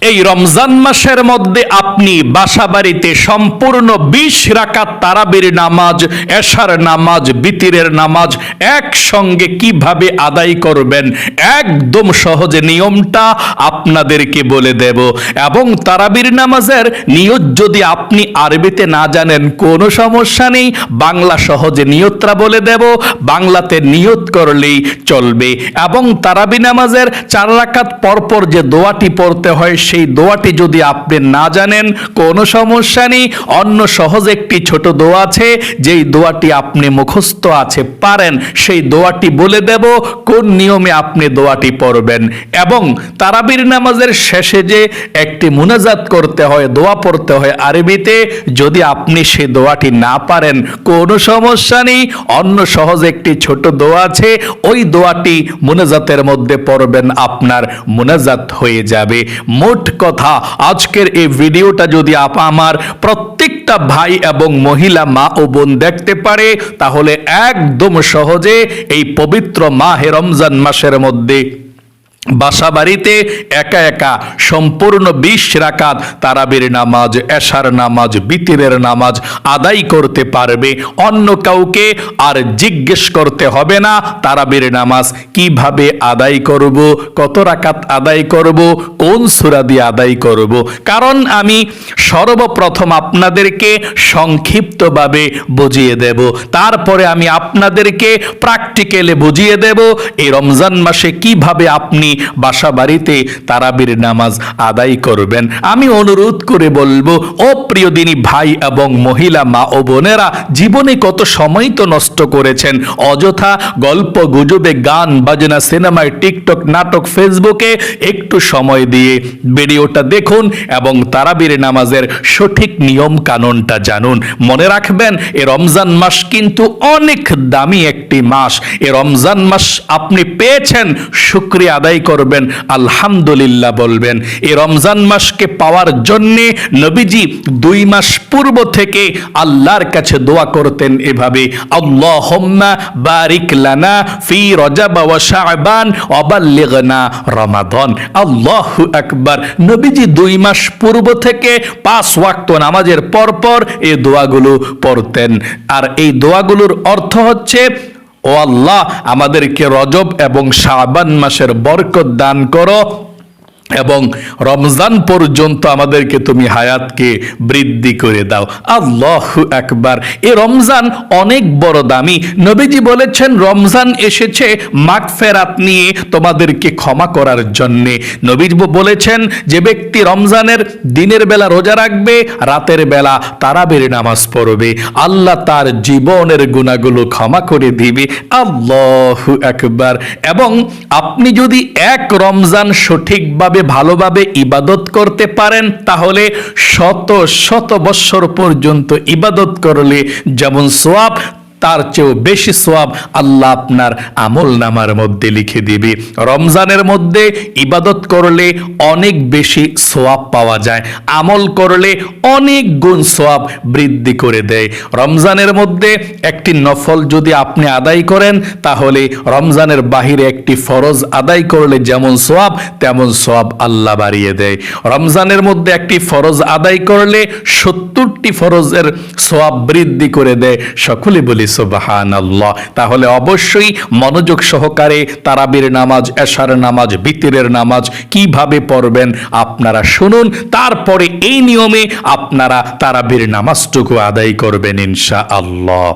এই রমজান মাসের মধ্যে আপনি বাসাবাড়িতে সম্পূর্ণ 20 রাকাত তারাবির নামাজ, এশার নামাজ, বিতিরের নামাজ একসঙ্গে কিভাবে আদায় করবেন একদম সহজে নিয়মটা আপনাদেরকে বলে দেব। এবং তারাবির নামাজের নিয়ত যদি আপনি আরবিতে না জানেন কোনো সমস্যা নেই, বাংলা সহজে নিয়তটা বলে দেব, বাংলাতে নিয়ত করলেই চলবে। এবং তারাবি নামাজের 4 রাকাত পরপর যে দোয়াটি পড়তে হয় সেই দোয়াটি যদি আপনি না জানেন কোনো সমস্যা নেই, অন্য সহজ একটি ছোট দোয়া আছে, যেই দোয়াটি আপনি মুখস্থ আছে পারেন, সেই দোয়াটি বলে দেব কোন নিয়মে আপনি দোয়াটি পড়বেন। এবং তারাবির নামাজের শেষে যে একটি মুনাজাত করতে হয়, দোয়া পড়তে হয় আরবিতে, যদি আপনি সেই দোয়াটি না পারেন কোনো সমস্যা নেই, অন্য সহজ একটি ছোট দোয়া আছে, ওই দোয়াটি মুনাজাতের মধ্যে পড়বেন, আপনার মুনাজাত হয়ে যাবে। মোট কথা, আজকের এই ভিডিওটা যদি আমার প্রত্যেকটা ভাই এবং মহিলা মা ও বোন দেখতে পারে, তাহলে একদম সহজে এই পবিত্র মাহে রমজান মাসের মধ্যে বাসা বাড়িতে একা একা সম্পূর্ণ 20 রাকাত তারাবির নামাজ, এশার নামাজ, বিতিরের নামাজ আদায় করতে পারবে। অন্য কাউকে আর জিজ্ঞেস করতে হবে না তারাবির নামাজ কিভাবে আদায় করব, কত রাকাত আদায় করব, কোন সূরা দিয়ে আদায় করব। কারণ আমি সর্বপ্রথম আপনাদেরকে সংক্ষিপ্তভাবে বুঝিয়ে দেব, তারপরে আমি আপনাদেরকে প্র্যাকটিক্যালে বুঝিয়ে দেব এই রমজান মাসে কিভাবে আপনি বাসা বাড়িতে তারাবির নামাজ আদায় করবেন। আমি অনুরোধ করে বলবো, ও প্রিয় দিনী ভাই এবং মহিলা মা ও বোনেরা, জীবনে কত সময় তো নষ্ট করেছেন অযথা গল্প গুজবে, গান বাজনা, সিনেমায়, টিকটক, নাটক, ফেসবুকে। একটু সময় দিয়ে ভিডিওটা দেখুন এবং তারাবির নামাজের সঠিক নিয়ম কানুনটা জানুন। মনে রাখবেন, এ রমজান মাস কিন্তু অনেক দামি একটি মাস। এ রমজান মাস আপনি পেয়েছেন, শুকরিয়া আদায় করবেন, আলহামদুলিল্লাহ বলবেন। এই রমজান মাসকে পাওয়ার জন্যে নবীজি 2 মাস পূর্ব থেকে আল্লাহর কাছে দোয়া করতেন এভাবে, আল্লাহুম্মা বারিক লানা ফি রজব ওয়া শাবান ওয়া বাল্লিগনা রমাদান। আল্লাহু আকবার। নবীজি 2 মাস পূর্ব থেকে 5 ওয়াক্ত নামাজের পরপর এই দোয়াগুলো পড়তেন। আর এই দোয়াগুলোর অর্থ হচ্ছে, ও আল্লাহ, আমাদেরকে রজব এবং শাবান মাসের বরকত দান করো এবং রমজান পর্যন্ত আমাদেরকে তুমি হায়াতকে বৃদ্ধি করে দাও। আল্লাহু আকবার। এই রমজান অনেক বড় দামি। নবীজি বলেছেন, রমজান এসেছে মাগফিরাত নিয়ে, তোমাদেরকে ক্ষমা করার জন্যে। নবীজি বলেছেন, যে ব্যক্তি রমজানের দিনের বেলা রোজা রাখবে, রাতের বেলা তারাবির নামাজ পড়বে, আল্লাহ তার জীবনের গুনাহগুলো ক্ষমা করে দিবে। আল্লাহু আকবার। এবং আপনি যদি এক রমজান সঠিকভাবে ভালোভাবে ইবাদত করতে পারেন, তাহলে শত শত বৎসর পর্যন্ত ইবাদত করলে যেমন সওয়াব, তার চেয়েও বেশি সওয়াব আল্লাহ আপনার আমল নামার মধ্যে লিখে দিবে। রমজানের মধ্যে ইবাদত করলে অনেক বেশি সওয়াব পাওয়া যায়, আমল করলে অনেক গুণ সওয়াব বৃদ্ধি করে দেয়। রমজানের মধ্যে একটি নফল যদি আপনি আদায় করেন, তাহলে রমজানের বাহিরে একটি ফরজ আদায় করলে যেমন সওয়াব, তেমন সওয়াব আল্লাহ বাড়িয়ে দেয়। রমজানের মধ্যে একটি ফরজ আদায় করলে 70টি ফরজের সওয়াব বৃদ্ধি করে দেয়। সকলে বলি সুবহানাল্লাহ। তাহলে অবশ্যই মনোযোগ সহকারে তারাবির নামাজ, এশার নামাজ, বিতিরের নামাজ কিভাবে পড়বেন আপনারা শুনুন, তারপরে এই নিয়মে আপনারা তারাবির নামাজটুকু আদায় করবেন ইনশাআল্লাহ।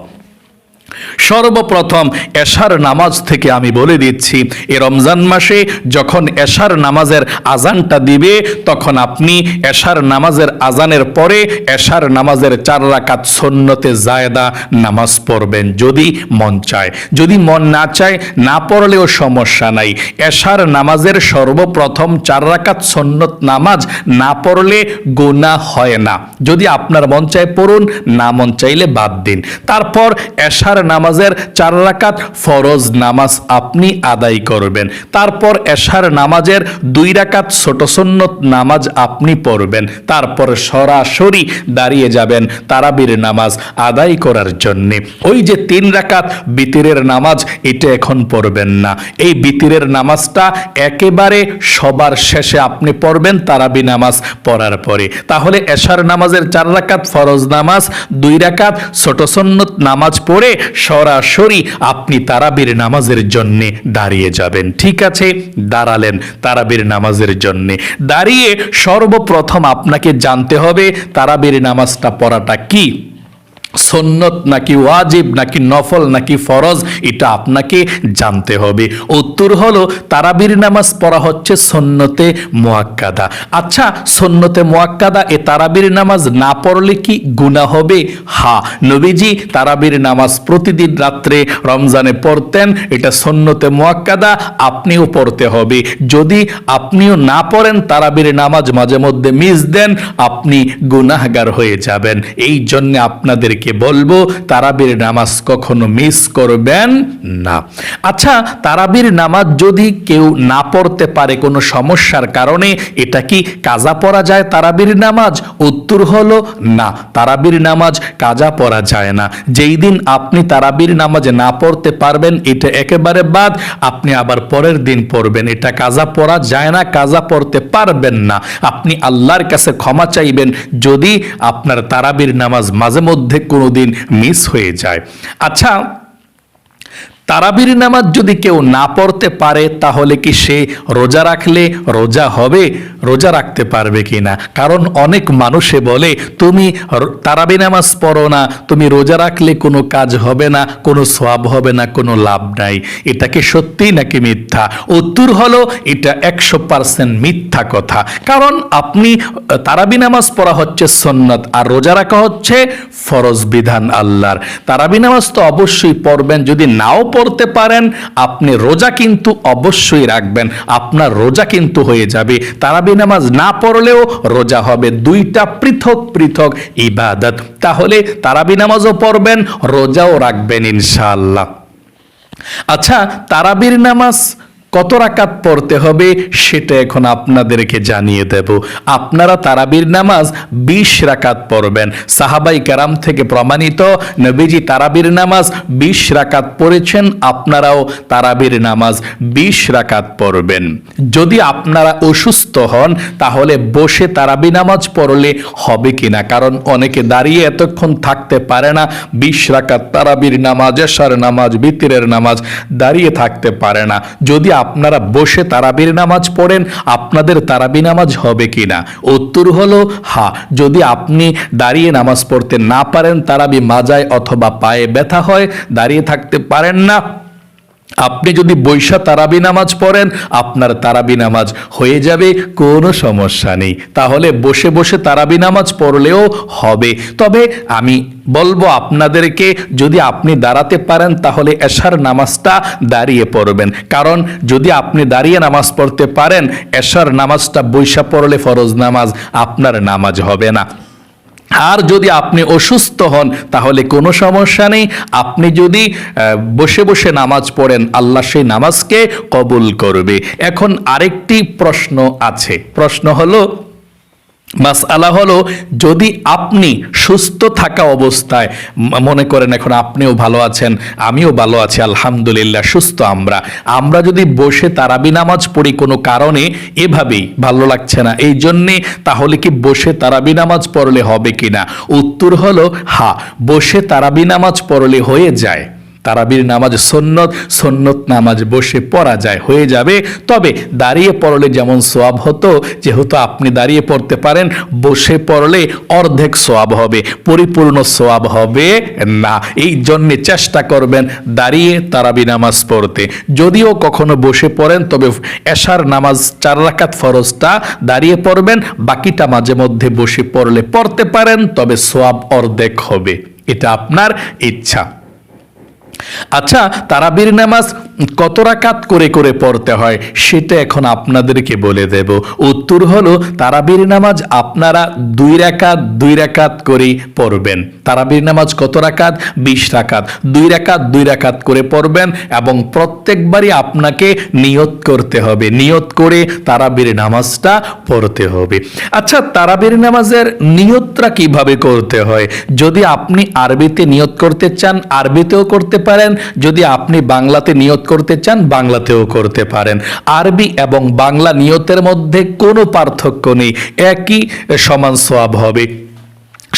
সর্বপ্রথম এশার নামাজ থেকে আমি বলে দিচ্ছি, এই রমজান মাসে যখন এশার নামাজের আজানটা দিবে, তখন আপনি এশার নামাজের আজানের পরে এশার নামাজের 4 রাকাত সুন্নতে জায়েদা নামাজ পড়বেন যদি মন চায়। যদি মন না চায়, না পড়লেও সমস্যা নাই। এশার নামাজের সর্বপ্রথম 4 রাকাত সুন্নত নামাজ না পড়লে গুনাহ হয় না। যদি আপনার মন চায় পড়ুন, না মন চাইলে বাদ দিন। তারপর এশার নামাজের 4 রাকাত ফরজ নামাজ আপনি আদায় করবেন। তারপর এশার নামাজের 2 রাকাত ছোট সুন্নত নামাজ আপনি পড়বেন। তারপর সরাসরি দাঁড়িয়ে যাবেন তারাবির নামাজ আদায় করার জন্যে। ওই যে 3 রাকাত বিতিরের নামাজ, এটা এখন পড়বেন না। এই বিতিরের নামাজটা একেবারে সবার শেষে আপনি পড়বেন তারাবি নামাজ পড়ার পরে। তাহলে এশার নামাজের 4 রাকাত ফরজ নামাজ, 2 রাকাত ছোট সুন্নত নামাজ পড়ে সরাসরি আপনি তারাবির নামাজের জন্যে দাঁড়িয়ে যাবেন। ঠিক আছে, দাঁড়ালেন তারাবির নামাজের জন্যে। দাঁড়িয়ে সর্বপ্রথম আপনাকে জানতে হবে তারাবির নামাজটা পড়াটা কি, সুন্নত নাকি ওয়াজিব নাকি নফল নাকি ফরজ, এটা আপনাকে জানতে হবে। উত্তর হলো তারাবির নামাজ পড়া হচ্ছে সুন্নতে মুআক্কাদা। আচ্ছা, সুন্নতে মুআক্কাদা এ তারাবির নামাজ না পড়লে কি গুনাহ হবে? হ্যাঁ, নবীজি তারাবির নামাজ প্রতিদিন রাত্রে রমজানে পড়তেন। এটা সুন্নতে মুআক্কাদা, আপনিও পড়তে হবে। যদি আপনিও না পড়েন, তারাবির নামাজ মাঝে মধ্যে মিস দেন, আপনি গুনাহগার হয়ে যাবেন। এই জন্য আপনাদের বলবো তারাবির নামাজ কখনো মিস করবেন না। আচ্ছা, তারাবির নামাজ যদি কেউ না পড়তে পারে কোনো সমস্যার কারণে, এটা কি কাজা পড়া যায় তারাবির নামাজ? উত্তর হলো না, তারাবির নামাজ কাজা পড়া যায় না। যেই দিন আপনি তারাবির নামাজ না পড়তে পারবেন, এটা একেবারে বাদ, আপনি আবার পরের দিন পড়বেন। এটা কাজা পড়া যায় না, কাজা পড়তে পারবেন না। আপনি আল্লাহর কাছে ক্ষমা চাইবেন যদি আপনার তারাবির নামাজ মাঝে মধ্যে কোনোদিন মিস হয়ে যায়। আচ্ছা, তারাবির নামাজ যদি কেউ না পড়তে পারে, তাহলে কি সে রোজা রাখলে রোজা হবে? রোজা রাখতে পারবে কিনা? কারণ অনেক মানুষে বলে তুমি তারাবি নামাজ পড়ো না, তুমি রোজা রাখলে কোনো কাজ হবে না, কোনো সওয়াব হবে না, কোনো লাভ নাই। এটা কি সত্যি নাকি মিথ্যা? উত্তর হলো এটা 100% মিথ্যা কথা। কারণ আপনি তারাবি নামাজ পড়া হচ্ছে সুন্নাত, আর রোজা রাখা হচ্ছে ফরজ বিধান আল্লাহর। তারাবি নামাজ তো অবশ্যই পড়বেন। যদি নাও পড়তে পারেন, আপনি রোজা কিন্তু অবশ্যই রাখবেন, আপনার রোজা কিন্তু হয়ে যাবে। তারাবি নামাজ না পড়লেও রোজা হবে, দুইটা পৃথক পৃথক ইবাদত। তাহলে তারাবি নামাজও পড়বেন, রোজাও রাখবেন ইনশাআল্লাহ। আচ্ছা, তারাবির নামাজ কত রাকাত পড়তে হবে সেটা এখন আপনাদেরকে জানিয়ে দেব। আপনারা তারাবির নামাজ 20 রাকাত পড়বেন। সাহাবাই কেরাম থেকে প্রমাণিত, নবীজি তারাবির নামাজ 20 রাকাত পড়েছেন। আপনারাও তারাবির নামাজ 20 রাকাত পড়বেন। যদি আপনারা অসুস্থ হন, তাহলে বসে তারাবি নামাজ পড়লে হবে কিনা? কারণ অনেকে দাঁড়িয়ে এতক্ষণ থাকতে পারে না। 20 রাকাত তারাবির নামাজ, এশার নামাজ, বিতরের নামাজ দাঁড়িয়ে থাকতে পারে না। যদি আপনারা বসে তারাবির নামাজ পড়েন, আপনাদের তারাবি নামাজ হবে কিনা? উত্তর হলো হ্যাঁ। যদি আপনি দাঁড়িয়ে নামাজ পড়তে না পারেন, তারাবি মাজায় অথবা পায়ে ব্যথা হয়, দাঁড়িয়ে থাকতে পারেন না, আপনি যদি বৈশা তারাবি নামাজ পড়েন, আপনার তারাবি নামাজ হয়ে যাবে, কোনো সমস্যা নেই। তাহলে বসে বসে তারাবি নামাজ পড়লেও হবে। তবে আমি বলবো আপনাদেরকে, যদি আপনি দাঁড়াতে পারেন তাহলে এশার নামাজটা দাঁড়িয়ে পড়বেন। কারণ যদি আপনি দাঁড়িয়ে নামাজ পড়তে পারেন, এশার নামাজটা বৈশা পড়লে ফরজ নামাজ, আপনার নামাজ হবে না। আর যদি আপনি অসুস্থ হন, তাহলে কোনো সমস্যা নেই। আপনি যদি বসে বসে নামাজ পড়েন, আল্লাহ সেই নামাজকে কবুল করবে। এখন আরেকটি প্রশ্ন আছে। প্রশ্ন হলো, মাসআলা হলো, যদি আপনি সুস্থ থাকা অবস্থায়, মনে করেন এখন আপনিও ভালো আছেন, আমিও ভালো আছি, আলহামদুলিল্লাহ সুস্থ আমরা যদি বসে তারাবি নামাজ পড়ি কোনো কারণে, এভাবেই ভালো লাগছে না এই জন্যে, তাহলে কি বসে তারাবি নামাজ পড়লে হবে কিনা? উত্তর হলো হ্যাঁ, বসে তারাবি নামাজ পড়লে হয়ে যায়। তারাবির নামাজ সুন্নত নামাজ বসে পড়া যায়, হয়ে যাবে। তবে দাঁড়িয়ে পড়লে যেমন সওয়াব হতো, যেহেতু আপনি দাঁড়িয়ে পড়তে পারেন, বসে পড়লে অর্ধেক সওয়াব হবে, পরিপূর্ণ সওয়াব হবে না। এই জন্যে চেষ্টা করবেন দাঁড়িয়ে তারাবি নামাজ পড়তে। যদিও কখনো বসে পড়েন, তবে এশার নামাজ 4 রাকাত ফরজটা দাঁড়িয়ে পড়বেন, বাকিটা মাঝে মধ্যে বসে পড়লে পড়তে পারেন, তবে সওয়াব অর্ধেক হবে। এটা আপনার ইচ্ছা। আচ্ছা, তারাবির নামাজ কত রাকাত করে করে পড়তে হয় সেটা এখন আপনাদেরকে বলে দেব। উত্তর হলো তারাবির নামাজ আপনারা 2 রাকাত করেই পড়বেন। তারাবির নামাজ কত রাকাত? 20 রাকাত। 2 রাকাত করে পড়বেন এবং প্রত্যেকবারই আপনাকে নিয়ত করতে হবে, নিয়ত করে তারাবির নামাজটা পড়তে হবে। আচ্ছা, তারাবির নামাজের নিয়তটা কিভাবে করতে হয়? যদি আপনি আরবিতে নিয়ত করতে চান আরবিতেও করতে পারেন, যদি আপনি বাংলাতে নিয়ত করতে চান বাংলাতেও করতে পারেন। আরবি এবং বাংলা নিয়তের মধ্যে কোনো পার্থক্য নেই, একই সমান সওয়াব হবে।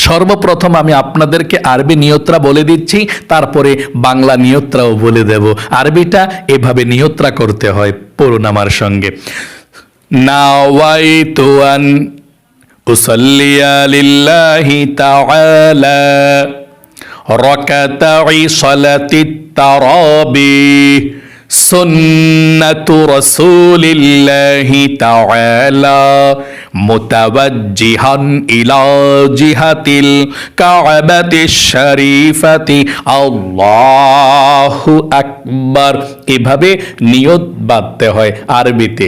সর্বপ্রথম আমি আপনাদেরকে আরবি নিয়তরা বলে দিচ্ছি, তারপরে বাংলা নিয়তরাও বলে দেব। আরবিটা এভাবে নিয়তরা করতে হয়, পড়ুন আমার সঙ্গে। নাওয়াইতু আন উসাল্লিয়া লিল্লাহি তাআলা রাকাতাই সালাতিত তারাবিহ সুন্নাতু রাসূলিল্লাহি তাআলা মুতাওয়াজ্জিহান ইলা জিহাতিল কাবাতিশ শরীফাতি আল্লাহু আকবার। এভাবে নিয়ত বাঁধতে হয় আরবিতে।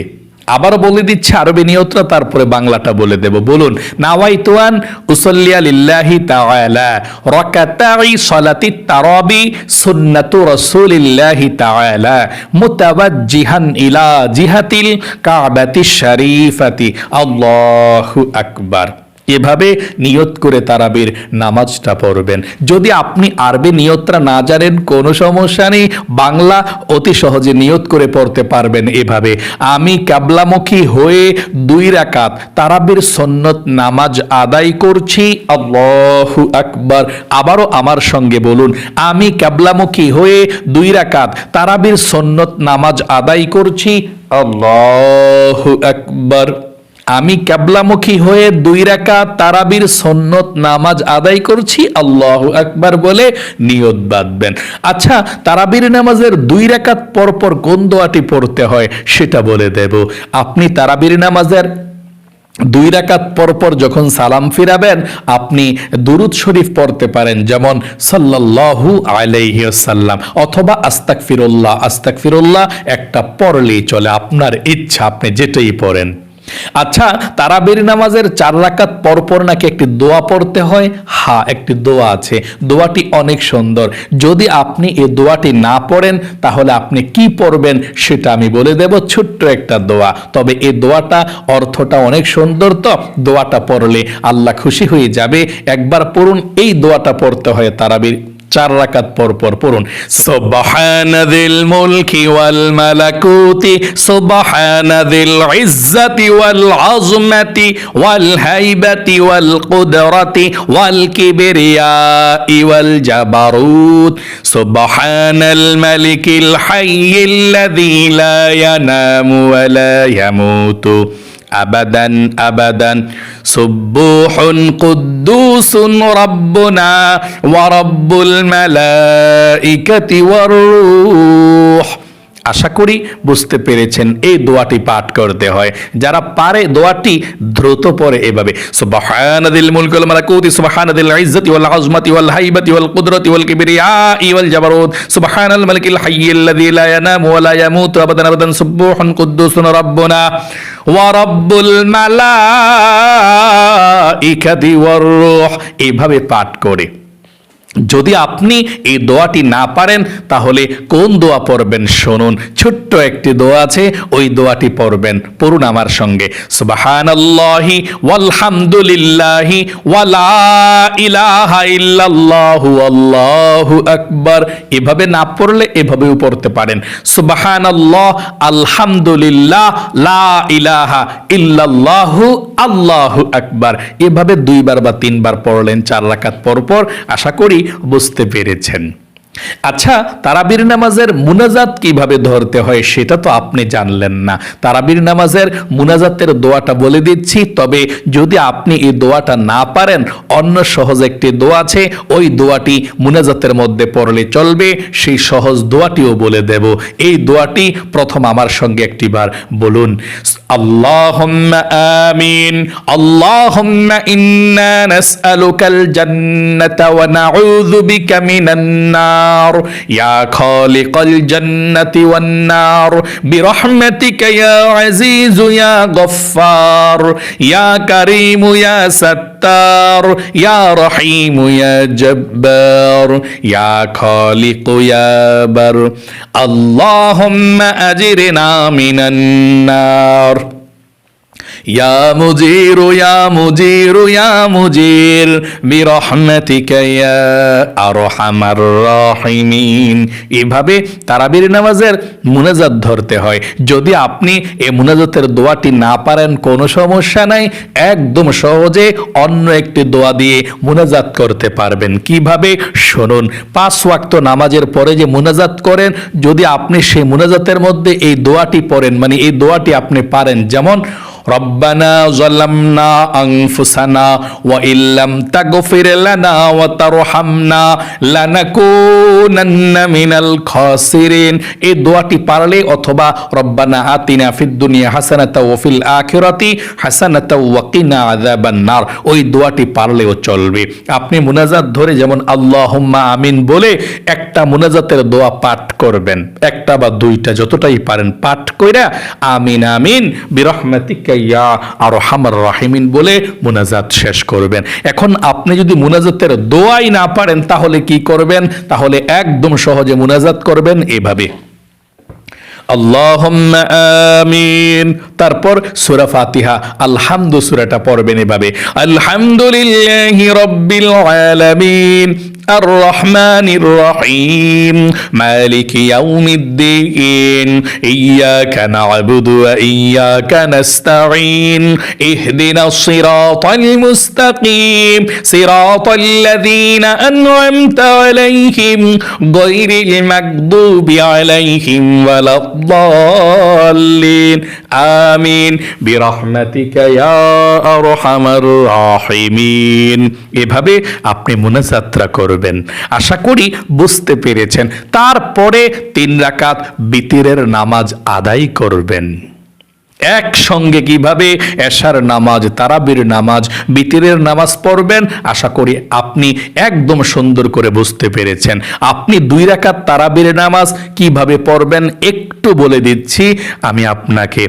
আবার বলে দিচ্ছি আরবি নিয়তটা, তারপরে বাংলাটা বলে দেব। বলুন, নাওয়াইতু আন উসাল্লিয়া লিল্লাহি তাআলা রাকাতাই সালাতিত তারাবি সুন্নাতু রাসূলিল্লাহি তাআলা মুতাওয়াজ্জিহান ইলা জিহাতিল কাবাতিশ শরীফাতি আল্লাহু আকবার। এভাবে নিয়ত করে তারাবির নামাজটা পড়বেন। যদি আপনি আরবি নিয়তটা না জানেন কোনো সমস্যা নেই, বাংলা অতি সহজে নিয়ত করে পড়তে পারবেন এভাবে। আমি কিবলামুখী হয়ে 2 রাকাত তারাবির সুন্নত নামাজ আদায় করছি, আল্লাহু আকবার। আবারও আমার সঙ্গে বলুন, আমি কিবলামুখী হয়ে 2 রাকাত তারাবির সুন্নত নামাজ আদায় করছি, আল্লাহু আকবার। আমি কিবলামুখী হয়ে 2 রাকাত তারাবির সুন্নত নামাজ আদায় করছি, আল্লাহু আকবার বলে নিয়ত বাঁধবেন। আচ্ছা, তারাবির নামাজের 2 রাকাত পর পর কোন দোয়াটি পড়তে হয় সেটা বলে দেব। আপনি তারাবির নামাজের 2 রাকাত পর পর যখন সালাম ফিরাবেন আপনি দুরুদ শরীফ পড়তে পারেন, যেমন সাল্লাল্লাহু আলাইহি ওয়াসাল্লাম অথবা আস্তাগফিরুল্লাহ। আস্তাগফিরুল্লাহ একটা পড়লেই চলে, আপনার ইচ্ছা, আপনি যেটাই পড়েন। আচ্ছা, তারাবির নামাজের 4 রাকাত পর পর নাকি একটি দোয়া পড়তে হয়। হ্যাঁ, একটি দোয়া আছে, দোয়াটি অনেক সুন্দর। যদি আপনি এই দোয়াটি না পড়েন তাহলে আপনি কি পড়বেন সেটা আমি বলে দেব। ছোট্ট একটা দোয়া, তবে এই দোয়াটা অর্থটা অনেক সুন্দর, তো দোয়াটা পড়লে আল্লাহ খুশি হয়ে যাবে। একবার পড়ুন, এই দোয়াটা পড়তে হয় তারাবির 4 রাকাত পর পর পড়ুন। সুবহানাযিল মুলকি ওয়াল মালাকুতি সুবহানাযিল ইজ্জাতি ওয়াল আযমাতি ওয়াল হাইবাতি ওয়াল কুদরাতি ওয়াল কিবরিয়াই ওয়াল জাবারুত সুবহানাল মালিকিল হাইয়িল্লাযী লা ইয়ানামু ওয়া লা ইয়ামুতু আবাদান আবাদান সুবহুন কুদ্দুসুন রাব্বুনা ওয়া রাব্বুল মালাইকাতি ওয়ার রূহ। আশা করি বুঝতে পেরেছেন এই দোয়াটি পাঠ করতে হয়। যারা পারে দোয়াটি দ্রুত পড়ে এভাবে, সুবহানাদিল মুলকি ওয়াল মালাকুতি সুবহানাদিল ইজ্জাতি ওয়াল আযমাতি ওয়াল হাইবাতি ওয়াল কুদরাতি ওয়াল কিবরিয়াই ওয়াল জাবারুত সুবহানাল মালিকিল হাইয়িল্লাযী লা ইয়ানামু ওয়া লা ইয়ামুতু আবাদান আবাদান সুবহুন কুদ্দুসুন রাব্বুনা ওয়া রাব্বুল মালাইকাতি ওয়ার রূহ। এভাবে পাঠ করে যদি আপনি এই দোয়াটি না পারেন তাহলে কোন দোয়া পড়বেন শুনুন। ছোট্ট একটি দোয়া আছে, ওই দোয়াটি পড়বেন। পড়ুন আমার সঙ্গে, সুবহানাল্লাহি ওয়ালহামদুলিল্লাহি ওয়া লা ইলাহা ইল্লাল্লাহু আল্লাহু আকবার। এভাবে না পড়লে এভাবেও পড়তে পারেন, সুবহানাল্লাহ আলহামদুলিল্লাহ লা ইলাহা ইল্লাল্লাহু আল্লাহু আকবার। এভাবে 2 বার বা 3 বার পড়লেন 4 রাকাত পর পর। আশা করি বুঝতে পেরেছেন। আচ্ছা, তারাবির নামাজের মুনাজাত কিভাবে ধরতে হয় সেটা তো আপনি জানলেন না। তারাবির নামাজের মুনাজাতের দোয়াটা বলে দিচ্ছি, তবে যদি আপনি এই দোয়াটা না পারেন অন্য সহজ একটি দোয়া আছে, ওই দোয়াটি মুনাজাতের মধ্যে পড়লে চলবে। সেই সহজ দোয়াটিও বলে দেব। এই দোয়াটি প্রথম আমার সঙ্গে একটিবার বলুন, اللهم آمين اللهم إنا نسألك الجنة ونعوذ بك من النار يا خالق الجنة والنار برحمتك يا عزيز يا غفار يا كريم يا ستار يا رحيم يا جبار يا خالق يا بر اللهم أجرنا من النار يا مجير يا مجير يا مجير برحمتك يا আরহামার রাহিমিন। এভাবে তারাবির নামাজের মুনাজাত ধরতে হয়। যদি আপনি এই মুনাজাতের দোয়াটি না পারেন কোনো সমস্যা নাই, একদম সহজে অন্য একটি দোয়া দিয়ে মুনাজাত করতে পারবেন। কিভাবে শুনুন। 5 ওয়াক্ত নামাজের পরে যে মুনাজাত করেন, যদি আপনি সেই মুনাজাতের মধ্যে এই দোয়াটি পড়েন, মানে এই দোয়াটি আপনি পারেন, যেমন রব্বানা যালামনা আনফুসানা ওয়া ইল্লাম তাগফির লানা ওয়া তারহামনা লানাকুনান্না মিনাল খাসিরিন, এই দোয়াটি পারলে, অথবা রব্বানা আতিনা ফিদ দুনিয়া হাসানাতা ওয়া ফিল আখিরাতি হাসানাতা ওয়া কিনা আযাবান নার, ওই দোয়াটি পারলেও চলবে। আপনি মুনাজাত ধরে যেমন আল্লাহুম্মা আমিন বলে একটা মুনাজাতের দোয়া পাঠ করবেন, একটা বা দুইটা যতটাই পারেন পাঠ কইরা আমিন আমিন বিরহমাতিকা ইয়া আরহামার রাহিমিন বলে মুনাজাত শেষ করবেন। এখন আপনি যদি মুনাজাতের দোয়াই না পারেন তাহলে কি করবেন? তাহলে একদম সহজে মুনাজাত করবেন এভাবে, আল্লাহুম্মা আমিন, তারপর সূরা ফাতিহা আলহামদু সূরাটা পড়বেন এভাবে, আলহামদুলিল্লাহি রাব্বিল আলামিন আর রহমানির রহিম মালিকি ইয়াউমিদ্দিন ইয়্যাকা না'বুদু ওয়া ইয়্যাকা নাস্তাঈন ইহদিনাস সিরাতাল মুস্তাকিম সিরাতাল্লাযীনা আন'আমতা আলাইহিম গায়রিল মাগদুবি আলাইহিম ওয়ালাদ-দাল্লিন আমিন বিরহমাতিকা ইয়া আরহামার রাহিমিন। এভাবে আপনি মুনাজাতরা করবেন। আশা করি বুঝতে পেরেছেন। তারপরে 3 রাকাত বিতিরের নামাজ আদায় করবেন। একসঙ্গে কিভাবে এশার নামাজ, তারাবির নামাজ, বিতিরের নামাজ পড়বেন, আশা করি আপনি একদম সুন্দর করে বুঝতে পেরেছেন। আপনি 2 রাকাত তারাবির নামাজ কিভাবে পড়বেন একটু বলে দিচ্ছি আমি আপনাকে।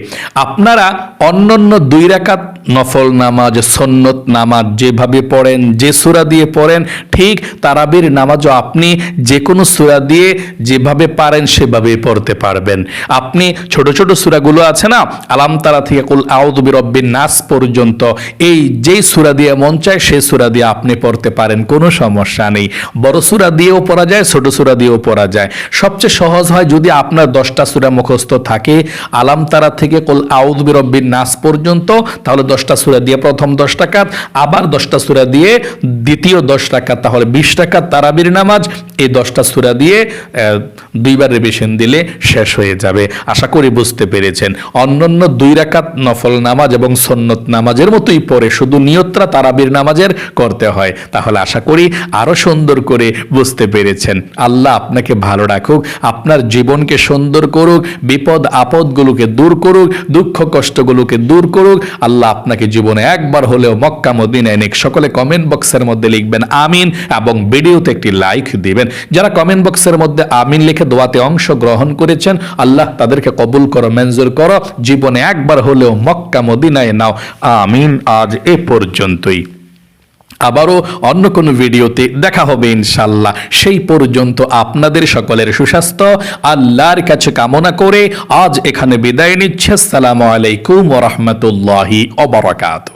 আপনারা অন্যান্য 2 রাকাত নফল নামাজ, সুন্নত নামাজ যেভাবে পড়েন, যে সূরা দিয়ে পড়েন, ঠিক তারাবির নামাজও আপনি যে কোনো সূরা দিয়ে যেভাবে পারেন সেভাবে পড়তে পারবেন। আপনি ছোট ছোট সূরাগুলো আছে না, আলাম তারা থেকে কুল আউযু বিরাব্বিন নাস পর্যন্ত, এই যেই সূরা দিয়ে মন চায় সেই সূরা দিয়ে আপনি পড়তে পারেন, কোনো সমস্যা নেই। বড় সূরা দিয়েও পড়া যায়, ছোট সূরা দিয়েও পড়া যায়। সবচেয়ে সহজ হয় যদি আপনার 10টা সূরা মুখস্থ থাকে, আলাম তারা থেকে কুল আউযু বিরাব্বিন নাস পর্যন্ত, তাহলে 10টা সূরা দিয়ে প্রথম 10 রাকাত, আবার 10টা সূরা দিয়ে দ্বিতীয় 10 রাকাত, তাহলে 20 রাকাত তারাবির নামাজ। এই 10টা সূরা দিয়ে 2বার রিভিশন দিলে শেষ হয়ে যাবে। আশা করি বুঝতে পেরেছেন। অন্যান্য 2 রাকাত নফল নামাজ এবং সুন্নত নামাজের মতোই পড়ে, শুধু নিয়তটা তারাবির নামাজের করতে হয়। তাহলে আশা করি আরো সুন্দর করে বুঝতে পেরেছেন। আল্লাহ আপনাকে ভালো রাখুক, আপনার জীবনকে সুন্দর করুক, বিপদ আপদগুলোকে দূর করুক, দুঃখ কষ্টগুলোকে দূর করুক। আল্লাহ আপনাকে জীবনে একবার হলেও মক্কা মদিনায় নিক। সকলে কমেন্ট বক্সের মধ্যে লিখবেন আমিন এবং ভিডিওতে একটি লাইক দিবেন। যারা কমেন্ট বক্সের মধ্যে আমিন লিখে দোয়াতে অংশগ্রহণ করেছেন, আল্লাহ তাদেরকে কবুল করো, মঞ্জুর করো, জীবনে একবার হলেও মক্কা মদিনায় নাও। আমিন। আজ এ পর্যন্তই। আবারও অন্য কোনো ভিডিওতে দেখা হবে ইনশাল্লাহ। সেই পর্যন্ত আপনাদের সকলের সুস্বাস্থ্য আল্লাহর কাছে কামনা করে আজ এখানে বিদায় নিচ্ছে। আসসালামু আলাইকুম ওয়া রাহমাতুল্লাহি ওয়া বারাকাতুহু।